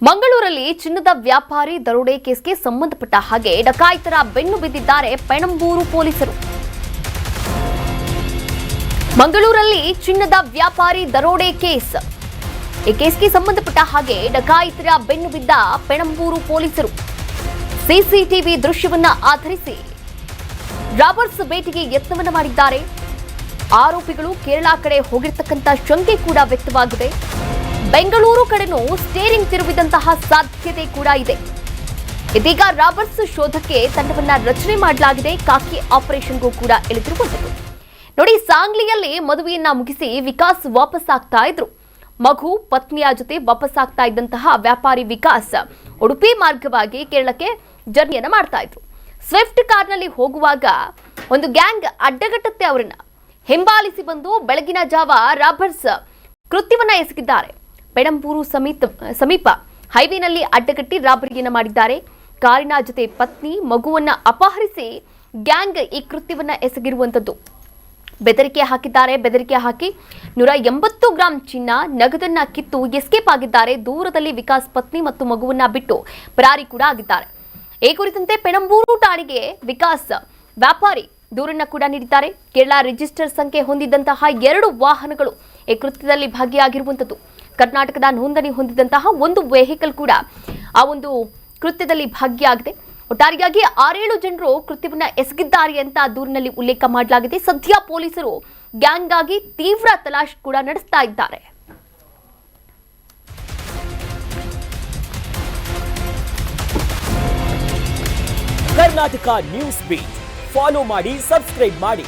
ಮಂಗಳೂರಲ್ಲಿ ಚಿನ್ನದ ವ್ಯಾಪಾರಿ ದರೋಡೆ ಕೇಸ್ಗೆ ಸಂಬಂಧಪಟ್ಟ ಹಾಗೆ ಡಕಾಯಿತರ ಬೆನ್ನು ಬಿದ್ದಿದ್ದಾರೆ ಪೆಣಂಬೂರು ಪೊಲೀಸರು. ಮಂಗಳೂರಲ್ಲಿ ಚಿನ್ನದ ವ್ಯಾಪಾರಿ ದರೋಡೆ ಕೇಸ್. ಈ ಕೇಸ್ಗೆ ಸಂಬಂಧಪಟ್ಟ ಹಾಗೆ ಡಕಾಯಿತರ ಬೆನ್ನು ಬಿದ್ದ ಪೆಣಂಬೂರು ಪೊಲೀಸರು ಸಿಸಿಟಿವಿ ದೃಶ್ಯವನ್ನ ಆಧರಿಸಿ ರಾಬರ್ಸ್ ಬೇಟೆಗೆ ಯತ್ನವನ್ನ ಮಾಡಿದ್ದಾರೆ. ಆರೋಪಿಗಳು ಕೇರಳ ಕಡೆ ಹೋಗಿರ್ತಕ್ಕಂಥ ಶಂಕೆ ಕೂಡ ವ್ಯಕ್ತವಾಗಿದೆ. ಬೆಂಗಳೂರು ಕಡೆನೂ ಸ್ಟೇರಿಂಗ್ ತಿರುವಿದಂತಹ ಸಾಧ್ಯತೆ ಕೂಡ ಇದೆ. ಇದೀಗ ರಾಬರ್ಸ್ ಶೋಧಕ್ಕೆ ತಂಡವನ್ನ ರಚನೆ ಮಾಡಲಾಗಿದೆ. ಕಾಕಿ ಆಪರೇಷನ್ಗೂ ಕೂಡ ಇಳಿದಿರುವಂತದ್ದು. ನೋಡಿ, ಸಾಂಗ್ಲಿಯಲ್ಲಿ ಮದುವೆಯನ್ನ ಮುಗಿಸಿ ವಿಕಾಸ್ ವಾಪಸ್ ಆಗ್ತಾ ಇದ್ರು. ಮಗು ಪತ್ನಿಯ ಜೊತೆ ವಾಪಸ್ ಆಗ್ತಾ ಇದ್ದಂತಹ ವ್ಯಾಪಾರಿ ವಿಕಾಸ್ ಉಡುಪಿ ಮಾರ್ಗವಾಗಿ ಕೇರಳಕ್ಕೆ ಜರ್ನಿಯನ್ನ ಮಾಡ್ತಾ ಇದ್ರು. ಸ್ವಿಫ್ಟ್ ಕಾರ್ನಲ್ಲಿ ಹೋಗುವಾಗ ಒಂದು ಗ್ಯಾಂಗ್ ಅಡ್ಡಗಟ್ಟುತ್ತೆ. ಅವರನ್ನ ಹಿಂಬಾಲಿಸಿ ಬಂದು ಬೆಳಗಿನ ಜಾವ ರಾಬರ್ಸ್ ಕೃತ್ಯವನ್ನ ಎಸಗಿದ್ದಾರೆ. ಪೆಣಂಬೂರು ಸಮೀಪ ಹೈವೇನಲ್ಲಿ ಅಡ್ಡಗಟ್ಟಿ ರಾಬರಿಯನ್ನ ಮಾಡಿದ್ದಾರೆ. ಕಾರಿನ ಜೊತೆ ಪತ್ನಿ ಮಗುವನ್ನ ಅಪಹರಿಸಿ ಗ್ಯಾಂಗ್ ಈ ಕೃತ್ಯವನ್ನ ಎಸಗಿರುವಂತದ್ದು. ಬೆದರಿಕೆ ಹಾಕಿದ್ದಾರೆ. ಬೆದರಿಕೆ ಹಾಕಿ 180 ಗ್ರಾಂ ಚಿನ್ನ ನಗದನ್ನ ಕಿತ್ತು ಎಸ್ಕೇಪ್ ಆಗಿದ್ದಾರೆ. ದೂರದಲ್ಲಿ ವಿಕಾಸ್ ಪತ್ನಿ ಮತ್ತು ಮಗುವನ್ನ ಬಿಟ್ಟು ಪರಾರಿ ಕೂಡ ಆಗಿದ್ದಾರೆ. ಈ ಕುರಿತಂತೆ ಪೆಣಂಬೂರು ಠಾಣೆಗೆ ವಿಕಾಸ್ ವ್ಯಾಪಾರಿ ದೂರನ್ನ ಕೂಡ ನೀಡಿದ್ದಾರೆ. ಕೇರಳ ರಿಜಿಸ್ಟರ್ ಸಂಖ್ಯೆ ಹೊಂದಿದ್ದಂತಹ 2 ವಾಹನಗಳು ಈ ಕೃತ್ಯದಲ್ಲಿ ಭಾಗಿಯಾಗಿರುವಂತದ್ದು. ಕರ್ನಾಟಕದ ನೋಂದಣಿ ಹೊಂದಿದಂತಹ ಒಂದು ವೆಹಿಕಲ್ ಕೂಡ ಆ ಒಂದು ಕೃತ್ಯದಲ್ಲಿ ಭಾಗಿಯಾಗಿದೆ. ಒಟ್ಟಾರೆಯಾಗಿ 6-7 ಜನರು ಕೃತ್ಯವನ್ನ ಎಸಗಿದ್ದಾರೆ ಅಂತ ದೂರಿನಲ್ಲಿ ಉಲ್ಲೇಖ ಮಾಡಲಾಗಿದೆ. ಸದ್ಯ ಪೊಲೀಸರು ಗ್ಯಾಂಗ್ ಆಗಿ ತೀವ್ರ ತಲಾಶ್ ಕೂಡ ನಡೆಸ್ತಾ ಇದ್ದಾರೆ. ಕರ್ನಾಟಕ ನ್ಯೂಸ್ ಬೀಟ್ ಫಾಲೋ ಮಾಡಿ, ಸಬ್ಸ್ಕ್ರೈಬ್ ಮಾಡಿ.